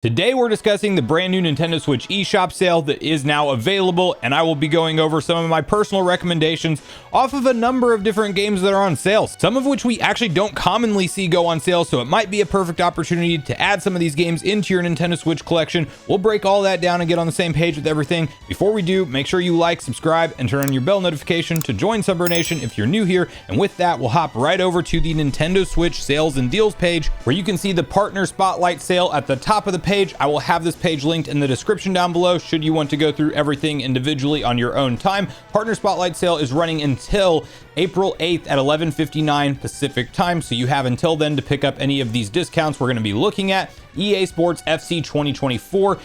Today we're discussing the brand new Nintendo Switch eShop sale that is now available, and I will be going over some of my personal recommendations off of a number of different games that are on sale, some of which we actually don't commonly see go on sale, so it might be a perfect opportunity to add some of these games into your Nintendo Switch collection. We'll break all that down and get on the same page with everything. Before we do, make sure you like, subscribe, and turn on your bell notification to join Sunbro Nation if you're new here, and with that, we'll hop right over to the Nintendo Switch sales and deals page, where you can see the Partner Spotlight sale at the top of the page. I will have this page linked in the description down below should you want to go through everything individually on your own time. Partner Spotlight sale is running until April 8th at 11:59 Pacific time, so you have until then to pick up any of these discounts we're going to be looking at. EA Sports FC 2024,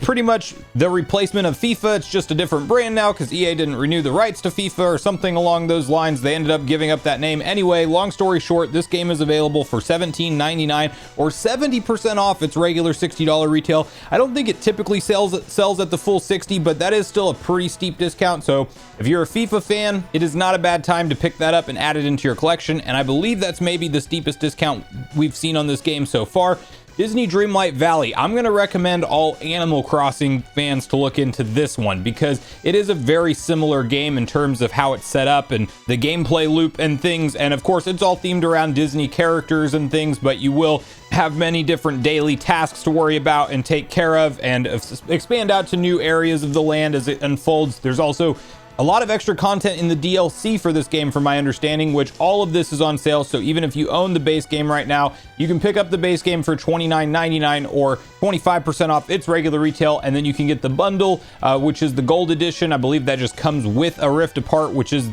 pretty much the replacement of FIFA. It's just a different brand now because EA didn't renew the rights to FIFA or something along those lines. They ended up giving up that name anyway. Long story short, this game is available for $17.99 or 70% off its regular $60 retail. I don't think it typically sells at the full $60, but that is still a pretty steep discount. So if you're a FIFA fan, it is not a bad time to pick that up and add it into your collection. And I believe that's maybe the steepest discount we've seen on this game so far. Disney Dreamlight Valley. I'm going to recommend all Animal Crossing fans to look into this one because it is a very similar game in terms of how it's set up and the gameplay loop and things. And of course, it's all themed around Disney characters and things, but you will have many different daily tasks to worry about and take care of and expand out to new areas of the land as it unfolds. There's also a lot of extra content in the DLC for this game, from my understanding, which all of this is on sale. So even if you own the base game right now, you can pick up the base game for $29.99 or 25% off its regular retail. And then you can get the bundle, which is the gold edition. I believe that just comes with a Rift Apart, which is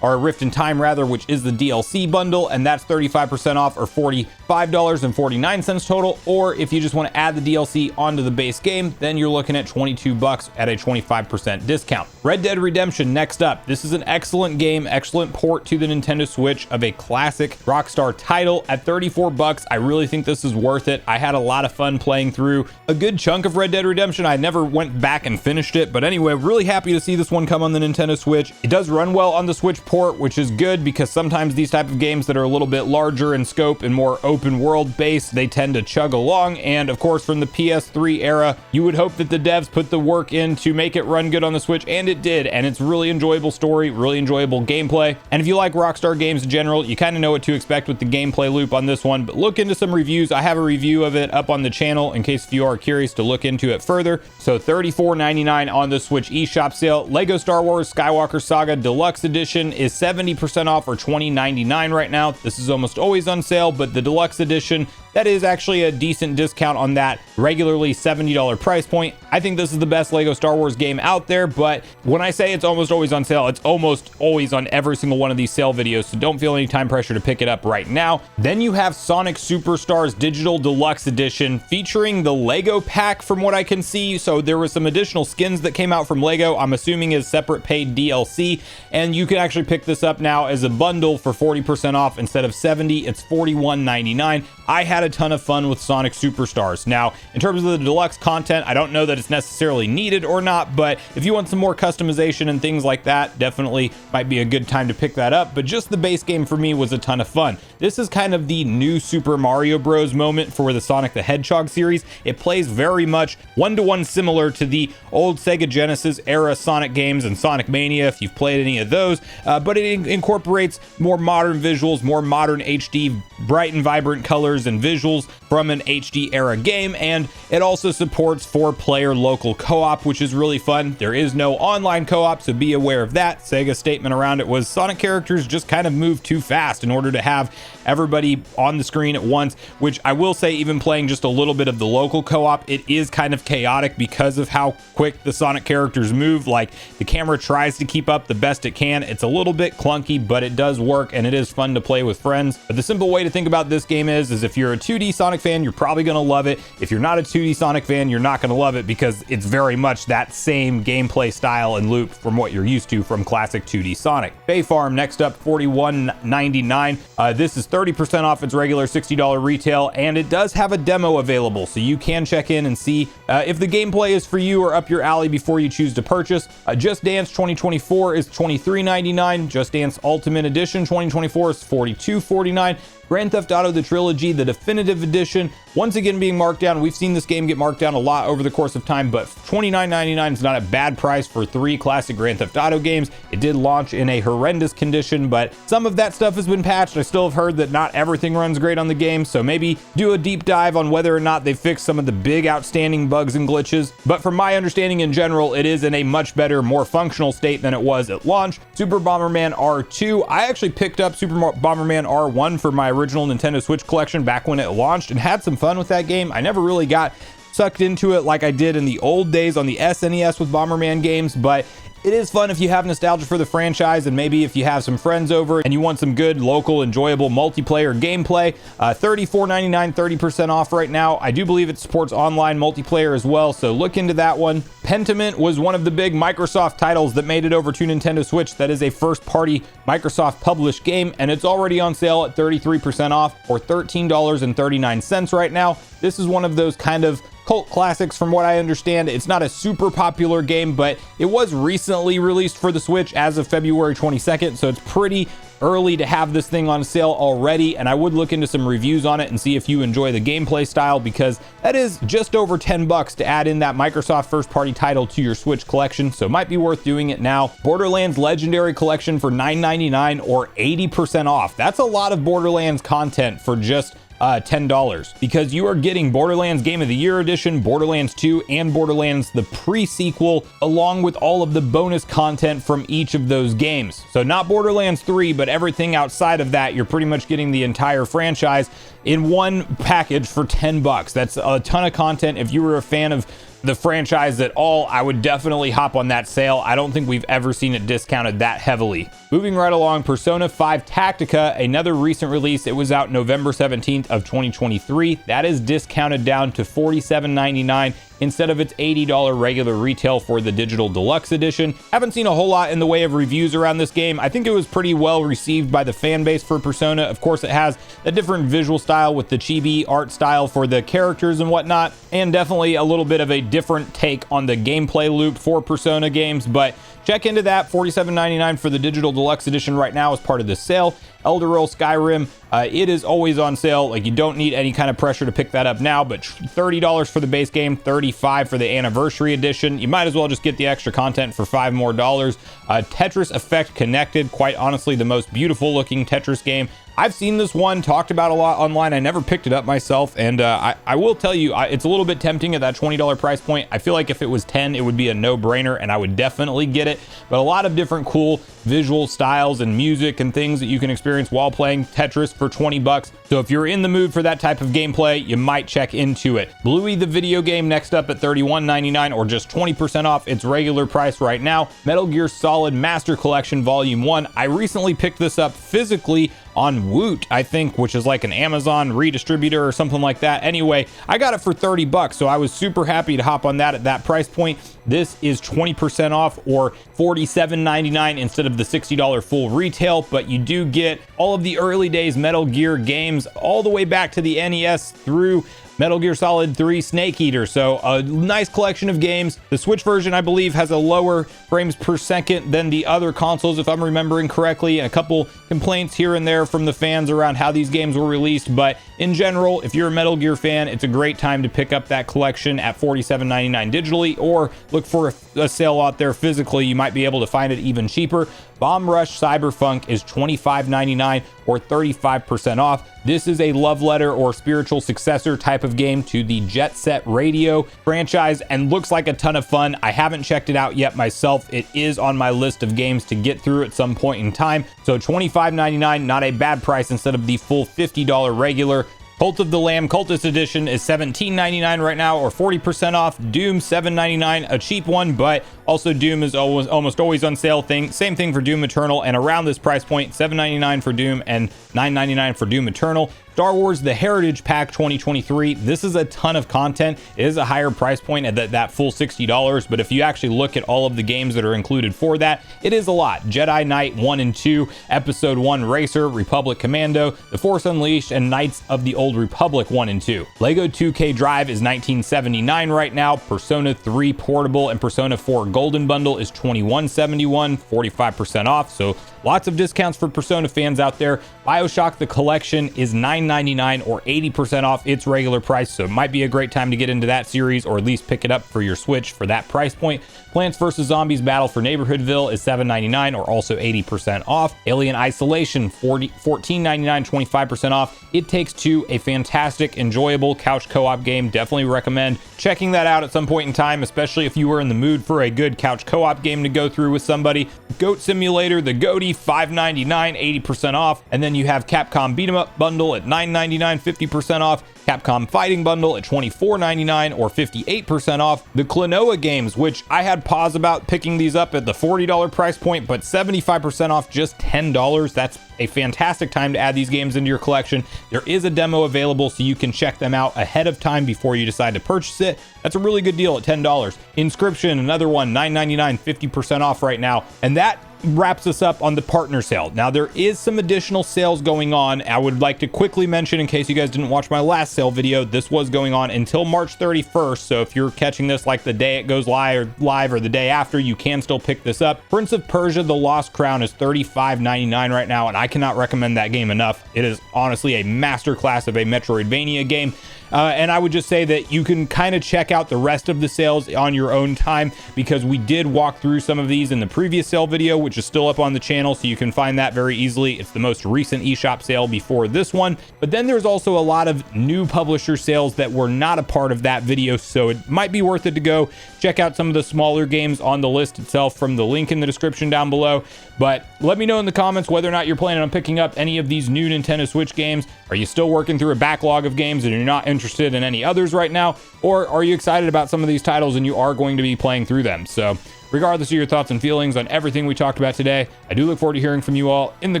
or Rift in Time rather, which is the DLC bundle. And that's 35% off or $45.49 total. Or if you just want to add the DLC onto the base game, then you're looking at $22 at a 25% discount. Red Dead Redemption next up. This is an excellent game, excellent port to the Nintendo Switch of a classic Rockstar title at $34. I really think this is worth it. I had a lot of fun playing through a good chunk of Red Dead Redemption. I never went back and finished it, but anyway, really happy to see this one come on the Nintendo Switch. It does run well on the Switch port, which is good because sometimes these type of games that are a little bit larger in scope and more open world based, they tend to chug along. And of course, from the PS3 era, you would hope that the devs put the work in to make it run good on the Switch, and it did. And it's really enjoyable story, really enjoyable gameplay. And if you like Rockstar games in general, you kind of know what to expect with the gameplay loop on this one, but look into some reviews. I have a review of it up on the channel in case if you are curious to look into it further. So $34.99 on the Switch eShop sale. Lego Star Wars Skywalker Saga Deluxe Edition is 70% off or $20.99 right now. This is almost always on sale, but the Deluxe Edition, that is actually a decent discount on that regularly $70 price point. I think this is the best Lego Star Wars game out there, but when I say it's almost always on sale, it's almost always on every single one of these sale videos, so don't feel any time pressure to pick it up right now. Then you have Sonic Superstars Digital Deluxe Edition featuring the Lego pack from what I can see. So there was some additional skins that came out from Lego, I'm assuming is separate paid DLC, and you can actually pick this up now as a bundle for 40% off. Instead of $70, it's $41.99. I had a ton of fun with Sonic Superstars. Now, in terms of the deluxe content, I don't know that it's necessarily needed or not, but if you want some more customization and things like that, definitely might be a good time to pick that up. But just the base game for me was a ton of fun. This is kind of the new Super Mario Bros. Moment for the Sonic the Hedgehog series. It plays very much one-to-one similar to the old Sega Genesis era Sonic games and Sonic Mania, if you've played any of those, but it incorporates more modern visuals, more modern HD, bright and vibrant colors and visuals from an HD era game, and it also supports 4-player local co-op, which is really fun. There is no online co-op, so be aware of that. Sega's statement around it was Sonic characters just kind of move too fast in order to have everybody on the screen at once, which I will say, even playing just a little bit of the local co-op, it is kind of chaotic because of how quick the Sonic characters move. Like, the camera tries to keep up the best it can. It's a little bit clunky, but it does work and it is fun to play with friends. But the simple way to think about this game is if you're a 2D Sonic fan, you're probably going to love it. If you're not a 2D Sonic fan, you're not going to love it because it's very much that same gameplay style and loop from what you're used to from classic 2D Sonic. Bay Farm next up, $41.99. This is 30% off its regular $60 retail, and it does have a demo available, so you can check in and see if the gameplay is for you or up your alley before you choose to purchase. Just Dance 2024 is $23.99. Just Dance Ultimate Edition 2024 is $42.49. Grand Theft Auto The Trilogy, the definitive edition, once again being marked down. We've seen this game get marked down a lot over the course of time, but $29.99 is not a bad price for 3 classic Grand Theft Auto games. It did launch in a horrendous condition, but some of that stuff has been patched. I still have heard that not everything runs great on the game, so maybe do a deep dive on whether or not they fixed some of the big outstanding bugs and glitches. But from my understanding in general, it is in a much better, more functional state than it was at launch. Super Bomberman R2, I actually picked up Super Bomberman R1 for my original Nintendo Switch collection back when it launched and had some fun with that game. I never really got sucked into it like I did in the old days on the SNES with Bomberman games, but it is fun if you have nostalgia for the franchise, and maybe if you have some friends over and you want some good local enjoyable multiplayer gameplay. $34.99, 30% off right now. I do believe it supports online multiplayer as well, so look into that one. Pentiment was one of the big Microsoft titles that made it over to Nintendo Switch. That is a first-party Microsoft published game, and it's already on sale at 33% off or $13.39 right now. This is one of those kind of cult classics from what I understand. It's not a super popular game, but it was recently released for the Switch as of February 22nd, so it's pretty early to have this thing on sale already, and I would look into some reviews on it and see if you enjoy the gameplay style, because that is just over $10 to add in that Microsoft first-party title to your Switch collection, so it might be worth doing it now. Borderlands Legendary Collection for $9.99 or 80% off. That's a lot of Borderlands content for just $10, because you are getting Borderlands Game of the Year Edition, Borderlands 2, and Borderlands the pre-sequel, along with all of the bonus content from each of those games. So not Borderlands 3, but everything outside of that. You're pretty much getting the entire franchise in one package for $10. That's a ton of content. If you were a fan of the franchise at all, I would definitely hop on that sale. I don't think we've ever seen it discounted that heavily. Moving right along, Persona 5 Tactica, another recent release. It was out November 17th of 2023. That is discounted down to $47.99 instead of its $80 regular retail for the digital deluxe edition. Haven't seen a whole lot in the way of reviews around this game. I think it was pretty well received by the fan base for Persona. Of course, it has a different visual style with the chibi art style for the characters and whatnot, and definitely a little bit of a different take on the gameplay loop for Persona games, but check into that. $47.99 for the digital deluxe edition right now as part of the sale. Elder Scrolls Skyrim, it is always on sale. Like, you don't need any kind of pressure to pick that up now, but $30 for the base game, $35 for the anniversary edition. You might as well just get the extra content for $5 more. Tetris Effect Connected, quite honestly the most beautiful looking Tetris game. I've seen this one talked about a lot online. I never picked it up myself, and I will tell you, it's a little bit tempting at that $20 price point. I feel like if it was $10, it would be a no-brainer, and I would definitely get it. But a lot of different cool visual styles and music and things that you can experience while playing Tetris for $20. So if you're in the mood for that type of gameplay, you might check into it. Bluey the video game next up at $31.99 or just 20% off its regular price right now. Metal Gear Solid Master Collection Volume 1. I recently picked this up physically on Woot, I think, which is like an Amazon redistributor or something like that. Anyway, I got it for $30, so I was super happy to hop on that at that price point. This is 20% off or $47.99 instead of the $60 full retail, but you do get all of the early days Metal Gear games all the way back to the NES through Metal Gear Solid 3 Snake Eater. So a nice collection of games. The Switch version, I believe, has a lower frames per second than the other consoles, if I'm remembering correctly, and a couple complaints here and there from the fans around how these games were released. But in general, if you're a Metal Gear fan, it's a great time to pick up that collection at $47.99 digitally, or look for a sale out there physically. You might be able to find it even cheaper. Bomb Rush Cyberfunk is $25.99 or 35% off. This is a love letter or spiritual successor type of game to the Jet Set Radio franchise and looks like a ton of fun. I haven't checked it out yet myself. It is on my list of games to get through at some point in time. So $25.99, not a bad price instead of the full $50 regular. Cult of the Lamb Cultist Edition is $17.99 right now or 40% off. Doom $7.99, a cheap one, but also Doom is almost always on sale. Same thing for Doom Eternal, and around this price point, $7.99 for Doom and $9.99 for Doom Eternal. Star Wars The Heritage Pack 2023. This is a ton of content. It is a higher price point at that full $60, but if you actually look at all of the games that are included for that, it is a lot. Jedi Knight 1 and 2, Episode 1 Racer, Republic Commando, The Force Unleashed, and Knights of the Old Republic 1 and 2. Lego 2K Drive is $19.79 right now. Persona 3 Portable and Persona 4 Golden Bundle is $21.71, 45% off. So Lots of discounts for Persona fans out there. Bioshock The Collection is $9.99 or 80% off its regular price, so it might be a great time to get into that series or at least pick it up for your Switch for that price point. Plants vs. Zombies Battle for Neighborhoodville is $7.99 or also 80% off. Alien Isolation, $14.99, 25% off. It Takes Two, a fantastic, enjoyable couch co-op game. Definitely recommend checking that out at some point in time, especially if you were in the mood for a good couch co-op game to go through with somebody. Goat Simulator, The Goaty, $5.99, 80% off. And then you have Capcom Beat 'em Up Bundle at $9.99, 50% off. Capcom Fighting Bundle at $24.99 or 58% off. The Klonoa games, which I had pause about picking these up at the $40 price point, but 75% off, just $10. That's a fantastic time to add these games into your collection. There is a demo available, so you can check them out ahead of time before you decide to purchase it. That's a really good deal at $10. Inscription, another one, $9.99, 50% off right now. And that wraps us up on the partner sale. Now, there is some additional sales going on. I would like to quickly mention, in case you guys didn't watch my last sale video, this was going on until March 31st. So if you're catching this like the day it goes live or the day after, you can still pick this up. Prince of Persia: The Lost Crown is $35.99 right now, and I cannot recommend that game enough. It is honestly a masterclass of a Metroidvania game. And I would just say that you can kind of check out the rest of the sales on your own time, because we did walk through some of these in the previous sale video, which is still up on the channel, so you can find that very easily. It's the most recent eShop sale before this one. But then there's also a lot of new publisher sales that were not a part of that video, so it might be worth it to go check out some of the smaller games on the list itself from the link in the description down below. But let me know in the comments whether or not you're planning on picking up any of these new Nintendo Switch games. Are you still working through a backlog of games and you're not interested in any others right now? Or are you excited about some of these titles and you are going to be playing through them? So regardless of your thoughts and feelings on everything we talked about today, I do look forward to hearing from you all in the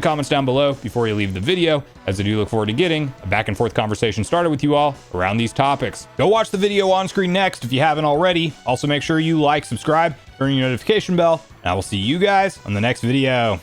comments down below before you leave the video, as I do look forward to getting a back and forth conversation started with you all around these topics. Go watch the video on screen next if you haven't already. Also, make sure you like, subscribe, turn your notification bell, and I will see you guys on the next video.